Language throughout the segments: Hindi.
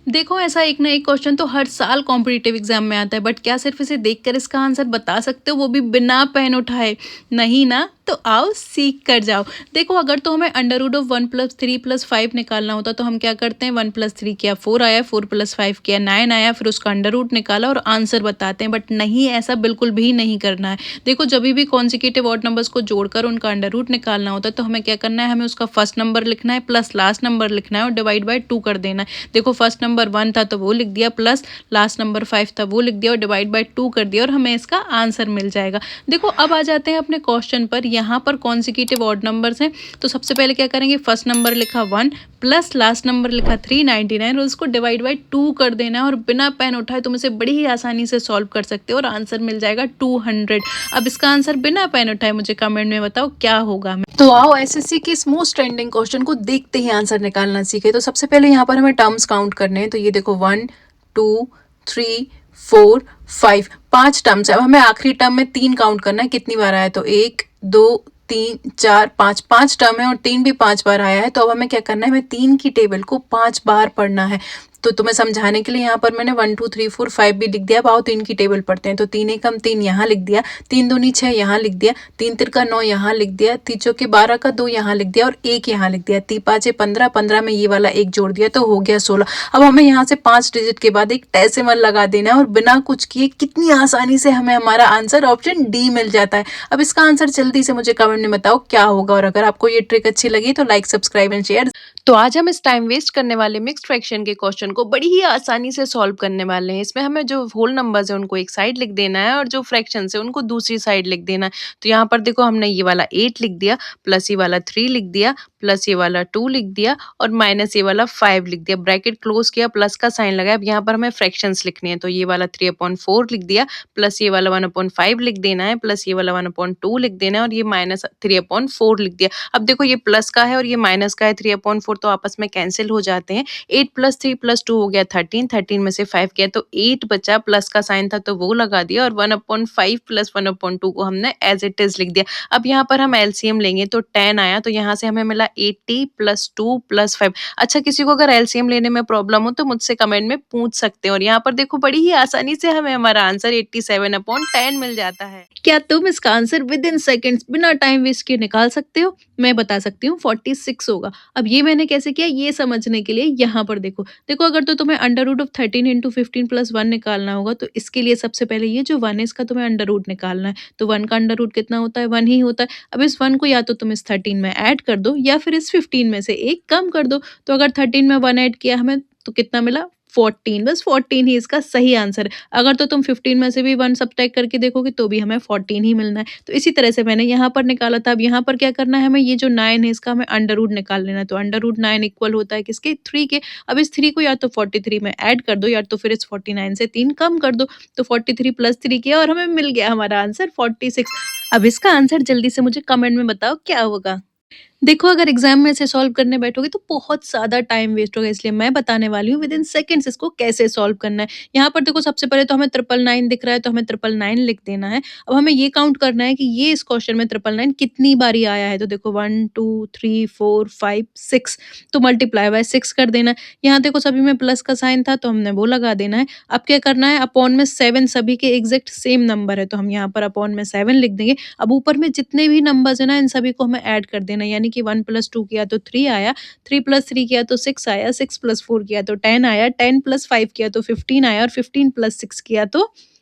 देखो ऐसा एक ना एक क्वेश्चन तो हर साल कॉम्पिटिटिव एग्जाम में आता है, बट क्या सिर्फ इसे देखकर इसका आंसर बता सकते हो, वो भी बिना पेन उठाए? नहीं ना, तो आओ सीख कर जाओ। देखो अगर तो हमें अंडर रूट ऑफ 1+3+5 निकालना होता तो हम क्या करते हैं, 1+3 किया 4 आया, 4+5 किया 9 आया, फिर उसका अंडर रूट निकाला और आंसर बताते हैं। बट नहीं, ऐसा बिल्कुल भी नहीं करना है। देखो जब भी कॉन्जिक्यूटिव ऑड नंबर्स को जोड़कर उनका अंडर रूट निकालना होता है तो हमें क्या करना है, हमें उसका फर्स्ट नंबर लिखना है प्लस लास्ट नंबर लिखना है और डिवाइड बाय 2 कर देना है। देखो फर्स्ट नंबर 1 था तो वो लिख दिया, प्लस लास्ट नंबर 5 था वो लिख दिया और डिवाइड बाय 2 कर दिया और हमें इसका आंसर मिल जाएगा। देखो अब आ जाते हैं अपने क्वेश्चन पर। यहाँ पर कॉन्जिक्यूटिव ऑड नंबर्स हैं तो सबसे पहले क्या करेंगे, फर्स्ट नंबर लिखा 1 प्लस लास्ट नंबर लिखा 399 और उसको डिवाइड बाय 2 कर देना है और बिना पेन उठाए तुम इसे बड़ी ही आसानी से सॉल्व कर सकते हो और आंसर मिल जाएगा 200। अब इसका आंसर बिना पेन उठाए मुझे कमेंट में बताओ क्या होगा। तो आओ एसएससी के इस मोस्ट ट्रेंडिंग क्वेश्चन को देखते ही आंसर निकालना सीखे। तो सबसे पहले यहाँ पर हमें टर्म्स काउंट करने हैं। तो ये देखो 1 2 3 4 5, 5 टर्म्स है। अब हमें आखिरी टर्म में 3 काउंट करना है, कितनी बार आया, तो 1 2 3 4 5, 5 टर्म है और 3 भी 5 बार आया है। तो अब हमें क्या करना है, हमें 3 की टेबल को 5 बार पढ़ना है। तो तुम्हें समझाने के लिए यहाँ पर मैंने 1 2 3 4 5 भी लिख दिया। अब आओ 3 की टेबल पढ़ते हैं। तो 3 एकम 3 यहाँ लिख दिया, 3 दूनी 6 यहाँ लिख दिया, 3 तिरका 9 यहाँ लिख दिया, 3 चौके 12 का 2 यहाँ लिख दिया और 1 यहाँ लिख दिया, 3 5 15, 15 में ये वाला 1 जोड़ दिया तो हो गया 16। अब हमें यहाँ से 5 डिजिट के बाद एक डेसिमल लगा देना है और बिना कुछ किए कितनी आसानी से हमें हमारा आंसर ऑप्शन डी मिल जाता है। अब इसका आंसर जल्दी से मुझे कमेंट में बताओ क्या होगा, और अगर आपको ये ट्रिक अच्छी लगी तो लाइक सब्सक्राइब एंड शेयर। तो आज हम इस टाइम वेस्ट करने वाले मिक्स्ड फ्रैक्शन के क्वेश्चन को बड़ी ही आसानी से सॉल्व करने वाले हैं। इसमें हमें जो होल नंबर्स है उनको एक साइड लिख देना है और जो फ्रैक्शंस है उनको दूसरी साइड लिख देना है। तो यहाँ पर देखो हमने ये वाला 8 लिख दिया, प्लस ये वाला 3 लिख दिया, प्लस ये वाला 2 लिख दिया और माइनस ये वाला 5 लिख दिया, ब्रैकेट क्लोज किया, प्लस का साइन लगाया। अब यहाँ पर हमें फ्रैक्शंस लिखने हैं। तो ये वाला 3/4 लिख दिया, प्लस ये वाला 1/5 लिख देना है, प्लस ये वाला 1/2 लिख देना है और ये माइनस 3/4 लिख दिया। अब देखो ये प्लस का है और ये माइनस का है, 3/4 तो आपस में कैंसिल हो जाते हैं। 8 + 3 + 2 हो गया 13, 13 में से 5 गया तो 8 बचा, प्लस का साइन था तो वो लगा दिया और 1/5 + 1/2 को हमने एज इट इज लिख दिया। अब यहाँ पर हम एलसीएम लेंगे तो 10 आया, तो यहाँ से हमें मिला 80 + 2 + 5। अच्छा, किसी को अगर एलसीएम लेने में प्रॉब्लम हो तो मुझसे कमेंट में पूछ सकते हैं। और यहाँ पर देखो बड़ी ही आसानी से हमें हमारा आंसर 87/10 मिल जाता है। क्या तुम इसका आंसर विद इन सेकेंड्स बिना टाइम वेस्ट किए निकाल सकते हो? मैं बता सकती हूँ 46 होगा। अब ये मैंने कैसे किया ये समझने के लिए यहाँ पर देखो। देखो अगर तो तुम्हें अंडर रूट ऑफ 13 इंटू 15 + 1 निकालना होगा तो इसके लिए सबसे पहले ये जो 1 है इसका तुम्हें अंडर रूट निकालना है। तो 1 का अंडर रूट कितना होता है, 1 ही होता है। अब इस 1 को या तो तुम इस 13 में ऐड कर दो या फिर इस 15 में से एक कम कर दो। तो अगर 13 में 1 ऐड किया हमें तो कितना मिला, 14। बस 14 ही इसका सही आंसर है। अगर तो तुम 15 में से भी 1 सब्ट्रैक्ट करके देखोगे तो भी हमें 14 ही मिलना है। तो इसी तरह से मैंने यहाँ पर निकाला था। अब यहाँ पर क्या करना है, हमें ये जो 9 है इसका हमें अंडर रूट निकाल लेना है। तो अंडर रूट 9 इक्वल होता है किसके, 3 के। अब इस 3 को या तो 43 में ऐड कर दो या तो फिर इस 49 से 3 कम कर दो। तो 43 + 3 किया और हमें मिल गया हमारा आंसर 46। अब इसका आंसर जल्दी से मुझे कमेंट में बताओ क्या होगा। देखो अगर एग्जाम में इसे सॉल्व करने बैठोगे तो बहुत ज़्यादा टाइम वेस्ट होगा, इसलिए मैं बताने वाली हूँ विद इन सेकंड्स इसको कैसे सॉल्व करना है। यहाँ पर देखो सबसे पहले तो हमें 999 दिख रहा है तो हमें 999 लिख देना है। अब हमें ये काउंट करना है कि ये इस क्वेश्चन में 999 कितनी बारी आया है। तो देखो 1 2 3 4 5 6, तो मल्टीप्लाई बाय 6 कर देना है। यहाँ देखो सभी में प्लस का साइन था तो हमने वो लगा देना है। अब क्या करना है, अपॉन में 7 सभी के एग्जैक्ट सेम नंबर है तो हम यहाँ पर अपॉन में 7 लिख देंगे। अब ऊपर में जितने भी नंबर्स है ना इन सभी को हमें ऐड कर देना है। यानी कि 1 + 2 किया तो 3 आया, 3 + 3 किया तो 6 आया, 6 + 4 किया तो 10 आया, 10 + 5 किया तो 15 आया और 15 + 6 किया तो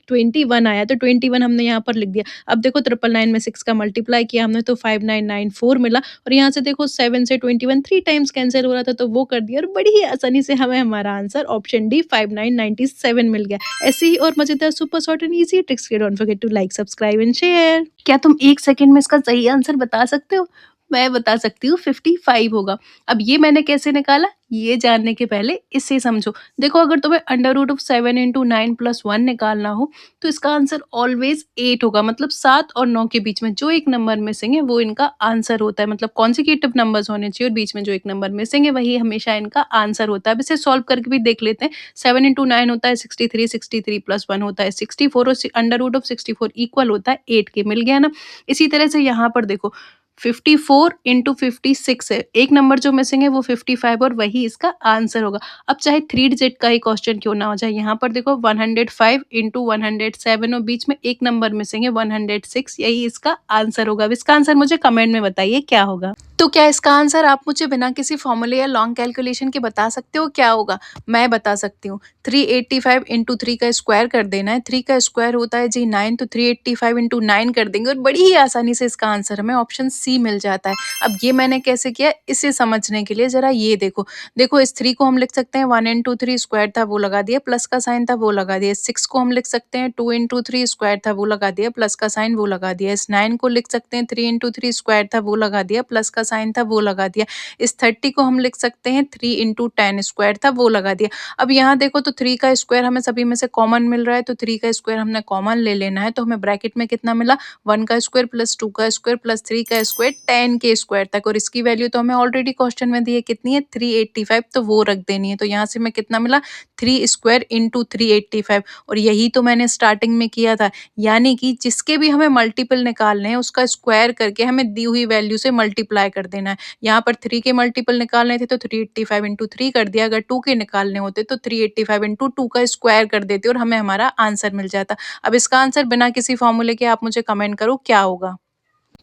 21 आया। तो 21 हमने यहाँ पर लिख दिया। अब देखो 999 में 6 का मल्टीप्लाई किया हमने तो 5994 मिला और यहाँ से देखो 7 से 21 3 टाइम्स कैंसिल हो रहा था तो वो कर दिया और बड़ी ही आसानी से हमें हमारा आंसर ऑप्शन डी 5997 मिल गया। ऐसी ही और मजेदार super short and easy tricks के don't forget to like subscribe and share. क्या तुम 1 सेकंड में इसका सही आंसर बता सकते हो? मैं बता सकती हूँ 55 होगा। अब ये मैंने कैसे निकाला ये जानने के पहले इसे समझो। देखो अगर तुम्हें अंडर रूट ऑफ 7 इंटू 9 + 1 निकालना हो तो इसका आंसर ऑलवेज 8 होगा। मतलब 7 और 9 के बीच में जो एक नंबर मिसिंग है वो इनका आंसर होता है। मतलब कॉन्सिक्यूटिव नंबर्स होने चाहिए और बीच में जो एक नंबर मिसिंग है वही हमेशा इनका आंसर होता है। अब इसे सॉल्व करके भी देख लेते हैं। 7 इंटू 9 होता है 63, 63 + 1 होता है 64 और अंडर रूट ऑफ 64 इक्वल होता है 8 के। मिल गया ना। इसी तरह से यहाँ पर देखो 54 इंटू 56 है, एक नंबर जो मिसिंग है वो 55 और वही इसका आंसर होगा। अब चाहे 3 डिजिट का ही क्वेश्चन क्यों ना हो जाए, यहाँ पर देखो 105 इंटू 107 और बीच में एक नंबर मिसिंग है 106, यही इसका आंसर होगा। अब इसका आंसर मुझे कमेंट में बताइए क्या होगा। तो क्या इसका आंसर आप मुझे बिना किसी फॉर्मूले या लॉन्ग कैलकुलेशन के बता सकते हो क्या होगा? मैं बता सकती हूँ। 385 इंटू 3 का स्क्वायर कर देना है। 3 का स्क्वायर होता है जी 9, तो 385 इंटू 9 कर देंगे और बड़ी ही आसानी से इसका आंसर हमें ऑप्शन सी मिल जाता है। अब ये मैंने कैसे किया, इसे समझने के लिए ज़रा ये देखो। देखो इस 3 को हम लिख सकते हैं 1 इंटू 3 स्क्वायर था वो लगा दिया, प्लस का साइन था वो लगा दिया। 6 को हम लिख सकते हैं 2 इंटू 3 स्क्वायर था वो लगा दिया, प्लस का साइन वो लगा दिया। इस 9 को लिख सकते हैं 3 इंटू 3 स्क्वायर था वो लगा दिया, प्लस का साइन था वो लगा दिया। इस 30 को हम लिख सकते हैं 3 इंटू 10 स्क्वायर था वो लगा दिया। अब यहाँ देखो तो 3 का स्क्वायर हमें सभी में से कॉमन मिल रहा है, तो 3 का स्क्वायर हमने कॉमन ले लेना है, तो हमें ब्रैकेट में कितना मिला, 1 का स्क्वायर प्लस 2 का स्क्वायर प्लस 3 का स्क्वायर 10 के स्क्वायर तक, और इसकी वैल्यू तो हमें ऑलरेडी क्वेश्चन में दी है कितनी है 385, तो वो रख देनी है। तो यहाँ से हमें कितना मिला 3 स्क्वायर इंटू 385, और यही तो मैंने स्टार्टिंग में किया था। यानी कि जिसके भी हमें मल्टीपल निकालने हैं उसका स्क्वायर करके हमें दी हुई वैल्यू से मल्टीप्लाई कर देना है। यहाँ पर 3 के मल्टीपल निकालने थे तो 385 इंटू 3 कर दिया, अगर 2 के निकालने होते तो 385 इंटू 2 का स्क्वायर कर देते और हमें हमारा आंसर मिल जाता। अब इसका आंसर बिना किसी फॉर्मूले के आप मुझे कमेंट करो क्या होगा।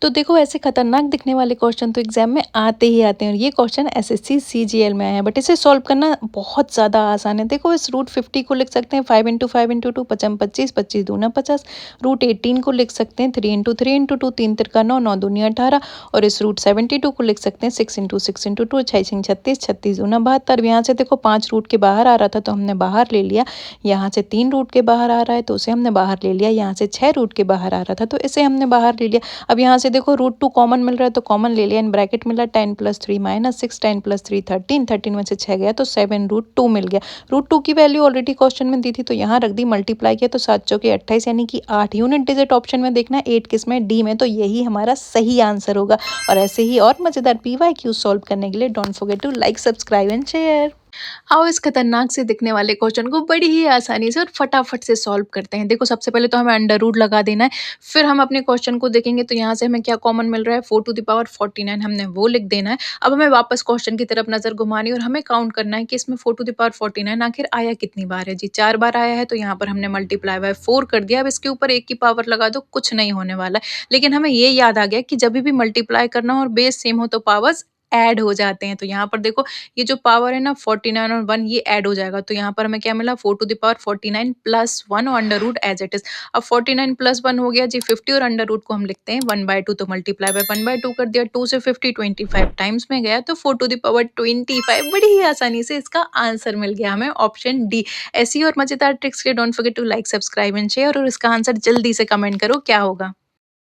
तो देखो ऐसे खतरनाक दिखने वाले क्वेश्चन तो एग्जाम में आते ही आते हैं, और ये क्वेश्चन एसएससी सीजीएल में आया है, बट इसे सॉल्व करना बहुत ज़्यादा आसान है। देखो इस रूट 50 को लिख सकते हैं 5 इंटू 5 इंटू 2 पचम 25, 25 दूना 50। रूट 18 को लिख सकते हैं 3 इंटू 3 इंटू 2 3 तिरका 9, 9 दूनी 18। और इस रूट 72 को लिख सकते हैं 6 इंटू 6 इंटू 2 6 36, 36 दूना 72। यहाँ से देखो 5 रूट के बाहर आ रहा था तो हमने बाहर ले लिया, यहाँ से 3 रूट के बाहर आ रहा है तो उसे हमने बाहर ले लिया, यहाँ से 6 रूट के बाहर आ रहा था तो इसे हमने बाहर ले लिया। अब यहाँ से देखो रूट 2 कॉमन मिल रहा है तो कॉमन ले लिया, इन ब्रैकेट मिला 10 प्लस 3 माइनस 6, 10 प्लस 3 13, 13 में से 6 गया तो 7 रूट 2 मिल गया। रूट 2 की वैल्यू ऑलरेडी क्वेश्चन में दी थी तो यहाँ रख दी, मल्टीप्लाई किया तो 7 चौके 28 यानी कि 8 यूनिट डिजिट ऑप्शन में देखना है, 8 किस में डी में, तो यही हमारा सही आंसर होगा। और ऐसे ही और मजेदार PYQ सॉल्व करने के लिए don't forget to like subscribe and share. आओ इस खतरनाक से दिखने वाले क्वेश्चन को बड़ी ही आसानी से और फटाफट से सॉल्व करते हैं। देखो सबसे पहले तो हमें अंडर रूट लगा देना है, फिर हम अपने क्वेश्चन को देखेंगे तो यहाँ से हमें क्या कॉमन मिल रहा है 4 टू द पावर 49, हमने वो लिख देना है। अब हमें वापस क्वेश्चन की तरफ नजर घुमानी है और हमें काउंट करना है कि इसमें 4 टू द पावर 49 आखिर आया कितनी बार है जी। 4 बार आया है तो यहाँ पर हमने मल्टीप्लाई बाय 4 कर दिया। अब इसके ऊपर 1 की पावर लगा दो, कुछ नहीं होने वाला है। लेकिन हमें ये याद आ गया कि जब भी मल्टीप्लाई करना हो और बेस सेम हो तो पावर्स ऐड हो जाते हैं। तो यहाँ पर देखो ये जो पावर है ना 49 और 1 ये ऐड हो जाएगा, तो यहाँ पर हमें क्या मिला 4 टू द पावर 49 प्लस 1 और under root as it is. अब 49 प्लस 1 हो गया जी 50, और अंडर रूट को हम लिखते हैं 1/2, तो मल्टीप्लाई बाय 1/2 कर दिया, 2 से 50 25 टाइम्स में गया तो 4 टू द पावर 25, बड़ी ही आसानी से इसका आंसर मिल गया हमें ऑप्शन डी। ऐसी और मजेदार ट्रिक्स के don't forget to like subscribe and share, और इसका आंसर जल्दी से कमेंट करो क्या होगा।